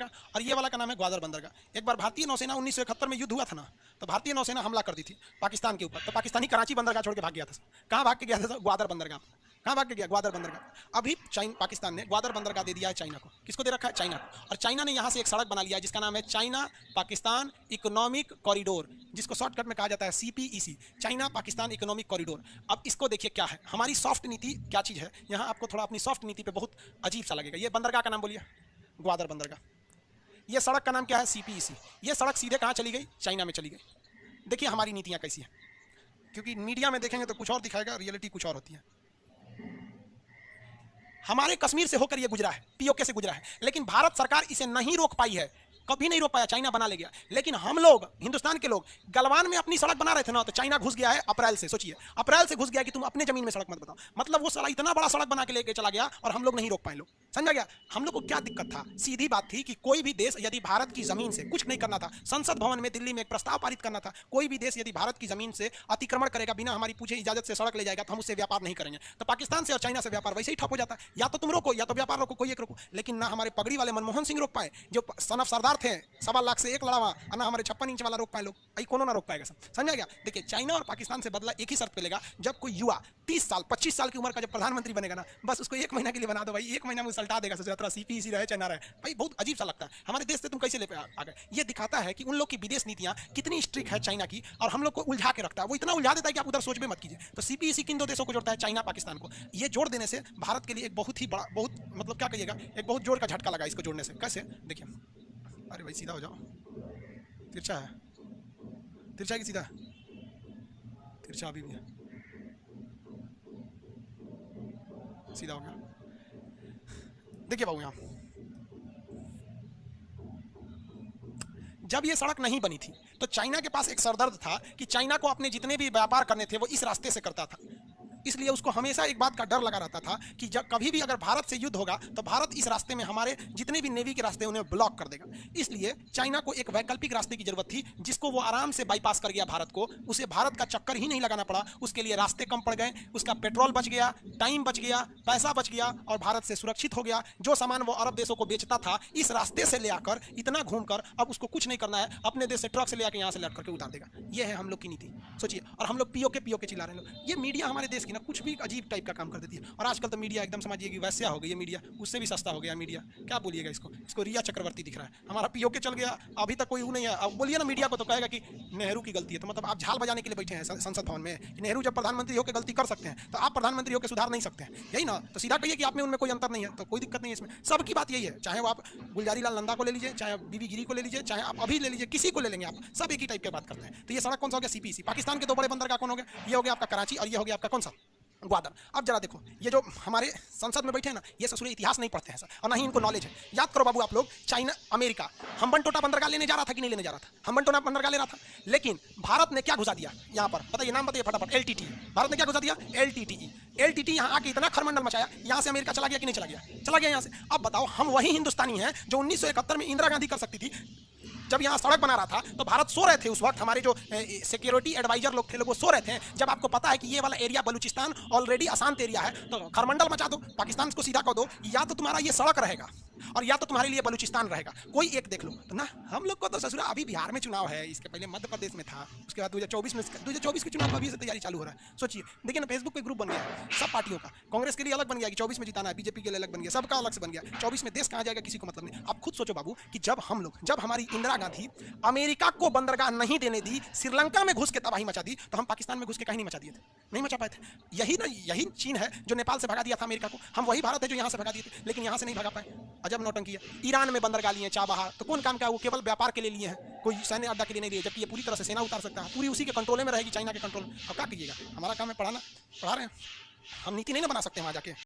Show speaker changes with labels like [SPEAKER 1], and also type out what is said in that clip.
[SPEAKER 1] बंदरगाह, और ये वाला का नाम है ग्वादर बंदरगाह। एक बार भारतीय नौसेना 1971 में युद्ध हुआ था ना, तो भारतीय नौसेना हमला कर दी थी पाकिस्तान के ऊपर, तो पाकिस्तानी कराची बंदरगाह छोड़ के भाग गया था। कहाँ भाग के गया था? ग्वादर बंदरगाह। कहाँ भाग के गया? ग्वादर बंदरगाह। अभी पाकिस्तान ने ग्वादर बंदरगाह दे दिया है चाइना को। किसको दे रखा है? चाइना को। और चाइना ने यहाँ से एक सड़क बना लिया है जिसका नाम है चाइना पाकिस्तान इकोनॉमिक कॉरिडोर, जिसको शॉर्टकट में कहा जाता है CPEC, China Pakistan economic corridor. अब इसको देखिए क्या है, हमारी सॉफ्ट नीति क्या चीज़ है। यहाँ आपको थोड़ा अपनी सॉफ्ट नीति पे बहुत अजीब सा लगेगा। ये बंदरगाह का नाम बोलिए, ग्वादर बंदरगाह। ये सड़क का नाम क्या है? CPEC। ये सड़क सीधे कहाँ चली गई? चाइना में चली गई। देखिए हमारी नीतियाँ कैसी हैं, क्योंकि मीडिया में देखेंगे तो कुछ और दिखाएगा, रियलिटी कुछ और होती है। हमारे कश्मीर से होकर ये गुजरा है, POK से गुजरा है, लेकिन भारत सरकार इसे नहीं रोक पाई है, कभी नहीं रोक पाया। चाइना बना ले गया। लेकिन हम लोग, हिंदुस्तान के लोग, गलवान में अपनी सड़क बना रहे थे ना, तो चाइना घुस गया है अप्रैल से। सोचिए, अप्रैल से घुस गया कि तुम अपने जमीन में सड़क मत बताओ। मतलब वो साला इतना बड़ा सड़क बना के लेके चला गया और हम लोग नहीं रोक पाए। लोग समझा गया? हम लोग को क्या दिक्कत था? सीधी बात थी कि कोई भी देश यदि भारत की जमीन से कुछ नहीं करना था, संसद भवन में दिल्ली में एक प्रस्ताव पारित करना था, कोई भी देश यदि भारत की जमीन से अतिक्रमण करेगा, बिना हमारी पूछे इजाजत से सड़क ले जाएगा, तो हम उससे व्यापार नहीं करेंगे। तो पाकिस्तान से और चाइना से व्यापार वैसे ही ठप हो जाता है। या तो तुम रोको, या तो व्यापार रोको, कोई एक रोको। लेकिन ना हमारे पगड़ी वाले मनमोहन सिंह रोक पाए, जो सन ऑफ सरदार थे, 1.25 लाख से एक लड़ावा, ना हमारे 56 इंच वाला रोक पाए। लोग आई कोनो ना रोक पाएगा। समझा गया? देखिए, चाइना और पाकिस्तान से बदला एक ही शर्त पे लेगा, जब कोई युवा 30 साल 25 साल की उम्र का जब प्रधानमंत्री बनेगा ना, बस उसको 1 महीना के लिए बना दो भाई, 1 महीना में उलटा देगा। सोचा CPEC रहे चाहे ना रहे भाई, बहुत अजीब सा लगता है। हमारे देश से तुम कैसे ले आ गए? ये दिखाता है कि उन लोग की विदेश नीतियां कितनी स्ट्रिक्ट है चाइना की, और हम लोग को उलझा के रखता है। वो इतना उलझा देता है कि आप उधर सोच भी मत कीजिए। तो CPEC किन दो देशों को जोड़ता है? चाइना पाकिस्तान को। ये जोड़ देने से भारत के लिए एक बहुत ही बड़ा, बहुत मतलब क्या कहिएगा, एक बहुत जोर का झटका लगा इसको जोड़ने से। कैसे? देखिए, अरे भाई सीधा हो जाओ। तिरछा है, तिरछा है कि सीधा? तिरछा अभी भी है, सीधा हो गया। देखिए बाबू, यहाँ जब ये सड़क नहीं बनी थी तो चाइना के पास एक सरदर्द था कि चाइना को अपने जितने भी व्यापार करने थे वो इस रास्ते से करता था। इसलिए उसको हमेशा एक बात का डर लगा रहता था कि जब कभी भी अगर भारत से युद्ध होगा तो भारत इस रास्ते में हमारे जितने भी नेवी के रास्ते उन्हें ब्लॉक कर देगा। इसलिए चाइना को एक वैकल्पिक रास्ते की जरूरत थी, जिसको वो आराम से बाईपास कर गया भारत को। उसे भारत का चक्कर ही नहीं लगाना पड़ा, उसके लिए रास्ते कम पड़ गए, उसका पेट्रोल बच गया, टाइम बच गया, पैसा बच गया, और भारत से सुरक्षित हो गया। जो सामान वो अरब देशों को बेचता था इस रास्ते से ले आकर, इतना घूमकर, अब उसको कुछ नहीं करना है, अपने देश से ट्रक से ले आकर यहाँ से लड़ करके उतार देगा। ये है हम लोग की नीति। सोचिए, और हम लोग POK चिल्ला रहे हैं। लोग, ये मीडिया हमारे देश की ना कुछ भी अजीब टाइप का काम कर देती है। और आजकल तो मीडिया एकदम समझिए कि वैसा हो गई है। मीडिया उससे भी सस्ता हो गया मीडिया। क्या बोलिएगा इसको रिया चक्रवर्ती दिख रहा है। हमारा POK चल गया, अभी तक कोई वो नहीं है। अब बोलिए ना मीडिया को, तो कहेगा कि नेहरू की गलती है। तो मतलब आप झाल बजाने के लिए बैठे हैं संसद भवन में कि नेहरू जब प्रधानमंत्री होकर गलती कर सकते हैं तो आप प्रधानमंत्री होकर सुधार नहीं सकते हैं, यही ना? तो सीधा कहिए कि आप में उनमें कोई अंतर नहीं है, तो कोई दिक्कत नहीं है इसमें। सबकी बात यही है, चाहे वो आप गुलजारी लाल नंदा को ले लीजिए, चाहे बीबी गिरी को ले लीजिए, चाहे आप अभी ले लीजिए, किसी को ले लेंगे आप, सब एक ही टाइप की बात करते हैं। तो ये सड़क कौन सा हो गया? CPEC। पाकिस्तान के 2 बड़े बंदरगाह कौन हो गया? ये हो गया आपका कराची, और ये हो गया आपका कौन सा? ग्वादर। अब जरा देखो, ये जो हमारे संसद में बैठे हैं ना, ये ससुरे इतिहास नहीं पढ़ते हैं सर, और ना ही इनको नॉलेज है। याद करो बाबू आप लोग, चाइना, अमेरिका हम्बनटोटा बंदरगाह लेने जा रहा था कि नहीं लेने जा रहा था? हम्बनटोटा बंदरगाह ले रहा था, लेकिन भारत ने क्या घुसा दिया यहाँ पर? बताइए, नाम बताइए फटाफट। LTTE। भारत ने क्या घुसा दिया? LTTE यहाँ आके इतना खरमंडल मचाया, यहाँ से अमेरिका चला गया कि नहीं चला गया? चला गया यहाँ से। अब बताओ, हम वही हिंदुस्तानी हैं जो 1971 में इंदिरा गांधी कर सकती थी। जब यहाँ सड़क बना रहा था तो भारत सो रहे थे उस वक्त, हमारे जो सिक्योरिटी एडवाइजर लोग थे, लोग वो सो रहे थे। जब आपको पता है कि ये वाला एरिया बलूचिस्तान ऑलरेडी अशांत एरिया है, तो खरमंडल मचा दो, पाकिस्तान को सीधा कर दो। या तो तुम्हारा ये सड़क रहेगा और या तो तुम्हारे लिए बलूचिस्तान रहेगा, कोई एक देख लो। तो ना हम लोग को तो ससुरा अभी बिहार में चुनाव है, इसके पहले मध्य प्रदेश में था, उसके बाद 2024 के चुनाव का अभी से तैयारी चालू हो रहा है। सोचिए, देखिए ना, फेसबुक पे ग्रुप बन गया सब पार्टियों का। कांग्रेस के लिए अलग बन गया कि 24 में जिताना है, BJP के लिए अलग बन गया, सबका अलग से बन गया। 24 में देश कहाँ जाएगा किसी को मतलब नहीं। आप खुद सोचो बाबू कि जब हमारी इंदिरा गांधी अमेरिका को बंदरगाह नहीं देने दी, श्रीलंका में घुस के तबाही मचा दी, तो हम पाकिस्तान में घुस के कहीं नहीं मचा दिए थे, नहीं मचा पाए थे। यही चीन है जो नेपाल से भगा दिया था अमेरिका को, हम वही भारत है जो यहाँ से भगा दिए थे, लेकिन यहाँ से नहीं भगा पाए। अजब नौटंकी है। ईरान में बंदरगाह लिए चाबहार, तो कौन काम का? वो केवल व्यापार के लिए लिए हैं, कोई सैन्य अड्डा के लिए नहीं लिए, जबकि ये पूरी तरह से सेना उतार सकता है, पूरी उसी के कंट्रोल में रहेगी, चाइना के कंट्रोल में। अब क्या कीजिएगा? हमारा काम है पढ़ाना, पढ़ा रहे हैं हम, नीति नहीं ना बना सकते वहाँ जाके।